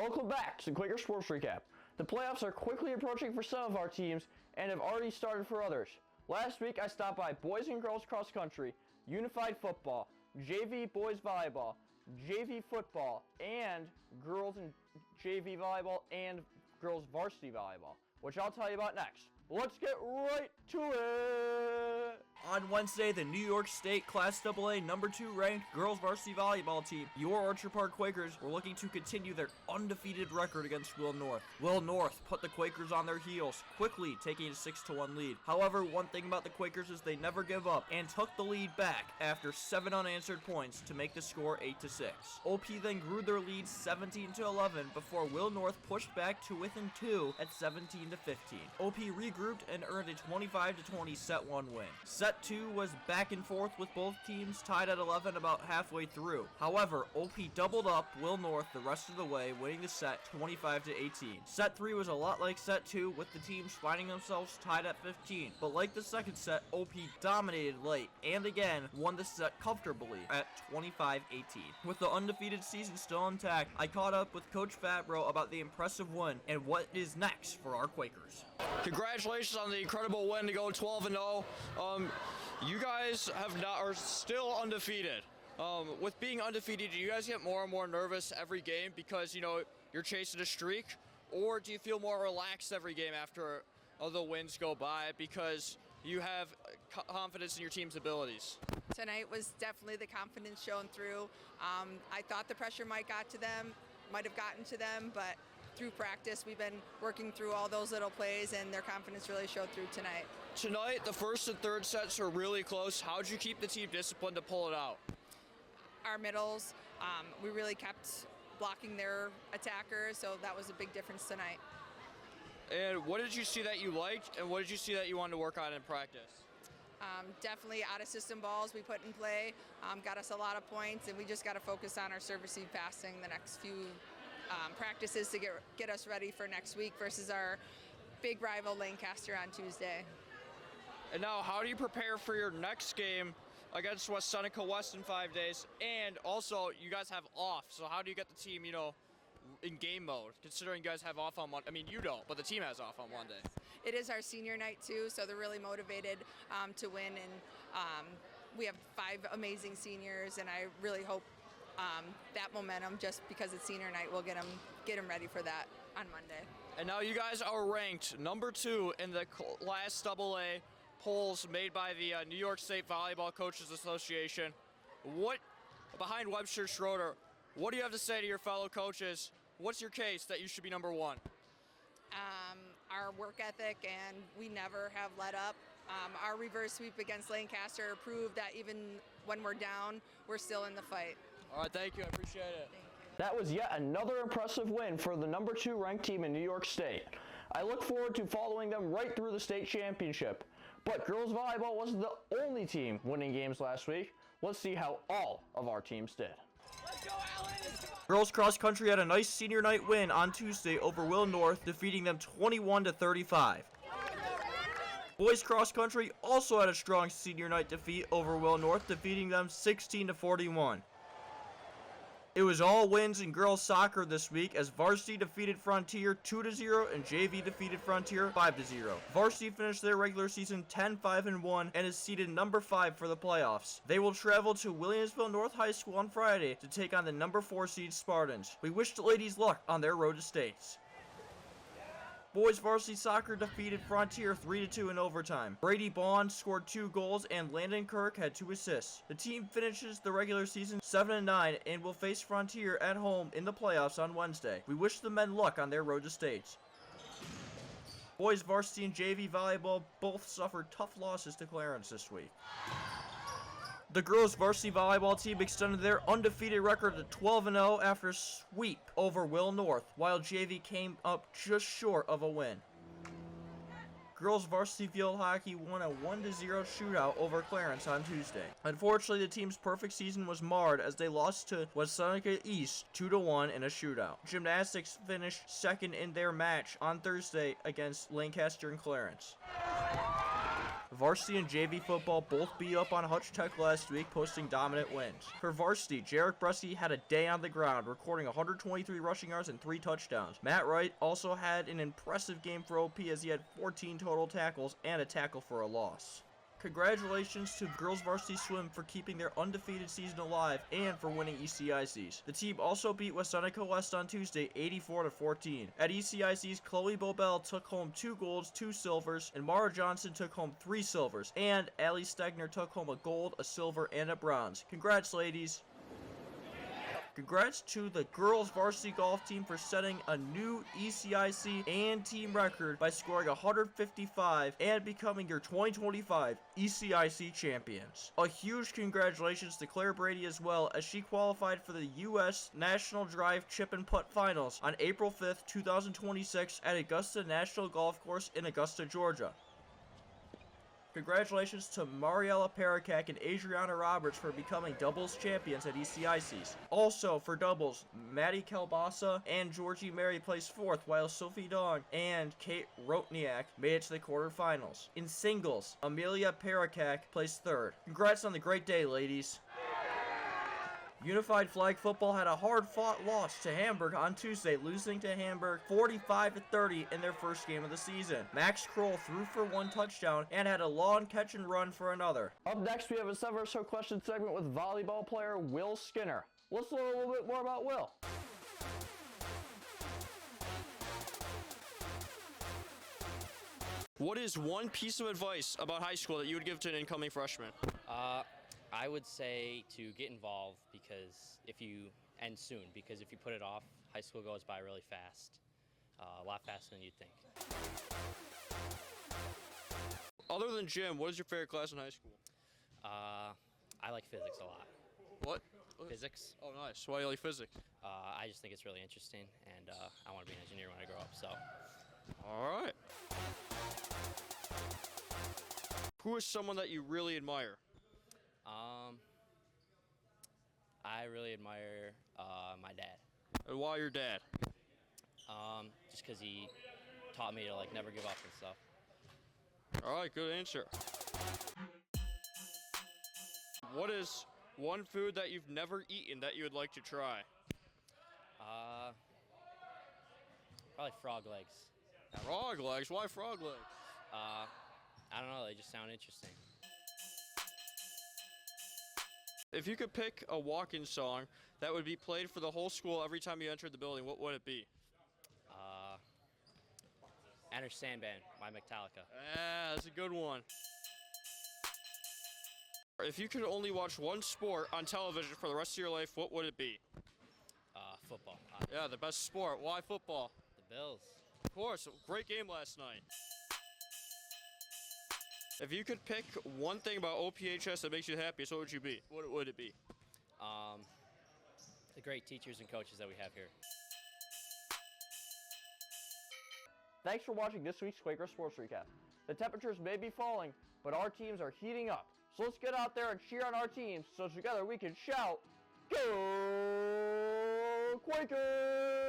Welcome back to Quaker Sports Recap. The playoffs are quickly approaching for some of our teams and have already started for others. Last week I stopped by boys and girls cross country, unified football, JV boys volleyball, JV football, and girls and JV volleyball and girls varsity volleyball, which I'll tell you about next. Let's get right to it! On Wednesday, the New York State Class AA number 2 ranked girls varsity volleyball team, your Orchard Park Quakers, were looking to continue their undefeated record against Will North. Will North put the Quakers on their heels, quickly taking a 6-1 lead. However, one thing about the Quakers is they never give up and took the lead back after 7 unanswered points to make the score 8-6. OP then grew their lead 17-11 before Will North pushed back to within 2 at 17-15. OP regrouped and earned a 25-20 set 1 win. Set 2 was back and forth with both teams tied at 11 about halfway through. However, OP doubled up Will North the rest of the way, winning the set 25-18. Set 3 was a lot like set 2, with the teams finding themselves tied at 15. But like the second set, OP dominated late and again won the set comfortably at 25-18. With the undefeated season still intact, I caught up with Coach Fabro about the impressive win and what is next for our Quakers. Congratulations on the incredible win to go 12-0. You guys are still undefeated. With being undefeated, do you guys get more and more nervous every game because you're chasing a streak, or do you feel more relaxed every game after the wins go by because you have confidence in your team's abilities? Tonight was definitely the confidence shown through. I thought the pressure might have gotten to them, but through practice, we've been working through all those little plays, and their confidence really showed through tonight. Tonight, the first and third sets are really close. How'd you keep the team disciplined to pull it out? Our middles, we really kept blocking their attackers, so that was a big difference tonight. And what did you see that you liked, and what did you see that you wanted to work on in practice? Definitely out-of-system balls we put in play got us a lot of points, and we just got to focus on our service receive passing the next few practices to get us ready for next week versus our big rival Lancaster on Tuesday. And now, how do you prepare for your next game against West Seneca West in 5 days? And also, you guys have off, so how do you get the team, in game mode, considering you guys have off on Monday? I mean, you don't, but the team has off on Monday. It is our senior night, too, so they're really motivated to win, and we have 5 amazing seniors, and I really hope that momentum, just because it's senior night, will get them ready for that on Monday. And now you guys are ranked number 2 in the Class AA polls made by the New York State Volleyball Coaches Association. Behind Webster Schroeder, what do you have to say to your fellow coaches? What's your case that you should be number 1? Our work ethic, and we never have let up. Our reverse sweep against Lancaster proved that even when we're down, we're still in the fight. All right, thank you. I appreciate it. Thank you. That was yet another impressive win for the number 2 ranked team in New York State. I look forward to following them right through the state championship. But girls volleyball wasn't the only team winning games last week. Let's see how all of our teams did. Let's go, Allen! Girls cross country had a nice senior night win on Tuesday over Will North, defeating them 21-35. Boys cross country also had a strong senior night defeat over Will North, defeating them 16-41. It was all wins in girls soccer this week as varsity defeated Frontier 2-0 and JV defeated Frontier 5-0. Varsity finished their regular season 10-5-1 and is seeded number 5 for the playoffs. They will travel to Williamsville North High School on Friday to take on the number 4 seed Spartans. We wish the ladies luck on their road to states. Boys varsity soccer defeated Frontier 3-2 in overtime. Brady Bond scored 2 goals and Landon Kirk had 2 assists. The team finishes the regular season 7-9 and will face Frontier at home in the playoffs on Wednesday. We wish the men luck on their road to states. Boys varsity and JV volleyball both suffered tough losses to Clarence this week. The girls varsity volleyball team extended their undefeated record to 12-0 after a sweep over Will North, while JV came up just short of a win. Girls varsity field hockey won a 1-0 shootout over Clarence on Tuesday. Unfortunately, the team's perfect season was marred as they lost to West Seneca East 2-1 in a shootout. Gymnastics finished second in their match on Thursday against Lancaster and Clarence. Varsity and JV football both beat up on Hutch Tech last week, posting dominant wins. For varsity, Jarek Bresci had a day on the ground, recording 123 rushing yards and 3 touchdowns. Matt Wright also had an impressive game for OP as he had 14 total tackles and a tackle for a loss. Congratulations to girls varsity swim for keeping their undefeated season alive and for winning ECICs. The team also beat West Seneca West on Tuesday 84-14. At ECICs, Chloe Bobel took home 2 golds, 2 silvers, and Mara Johnson took home 3 silvers, and Allie Stegner took home a gold, a silver, and a bronze. Congrats, ladies! Congrats to the girls varsity golf team for setting a new ECIC and team record by scoring 155 and becoming your 2025 ECIC champions. A huge congratulations to Claire Brady as well, as she qualified for the U.S. National Drive Chip and Putt Finals on April 5th, 2026 at Augusta National Golf Course in Augusta, Georgia. Congratulations to Mariella Parakak and Adriana Roberts for becoming doubles champions at ECICs. Also, for doubles, Maddie Kalbasa and Georgie Mary placed 4th, while Sophie Dong and Kate Rotniak made it to the quarterfinals. In singles, Amelia Parakak placed 3rd. Congrats on the great day, ladies. Unified Flag Football had a hard-fought loss to Hamburg on Tuesday, losing to Hamburg 45-30 in their first game of the season. Max Kroll threw for 1 touchdown and had a long catch and run for another. Up next, we have a 7 or so question segment with volleyball player Will Skinner. Let's learn a little bit more about Will. What is one piece of advice about high school that you would give to an incoming freshman? I would say to get involved and soon, because if you put it off, high school goes by really fast, a lot faster than you'd think. Other than gym, what is your favorite class in high school? I like physics a lot. What? Physics. Oh, nice. Why do you like physics? I just think it's really interesting, and I want to be an engineer when I grow up, so. All right. Who is someone that you really admire? I really admire my dad. And why your dad? Just because he taught me to never give up and stuff. All right, good answer. What is one food that you've never eaten that you would like to try? Probably frog legs. Frog legs? Why frog legs? I don't know, they just sound interesting. If you could pick a walk-in song that would be played for the whole school every time you entered the building, what would it be? Enter Sandman by Metallica. Ah, that's a good one. If you could only watch one sport on television for the rest of your life, what would it be? Football. Yeah, the best sport. Why football? The Bills. Of course, a great game last night. If you could pick one thing about OPHS that makes you happiest, what would you be? What would it be? The great teachers and coaches that we have here. Thanks for watching this week's Quaker Sports Recap. The temperatures may be falling, but our teams are heating up. So let's get out there and cheer on our teams so together we can shout, Go Quakers!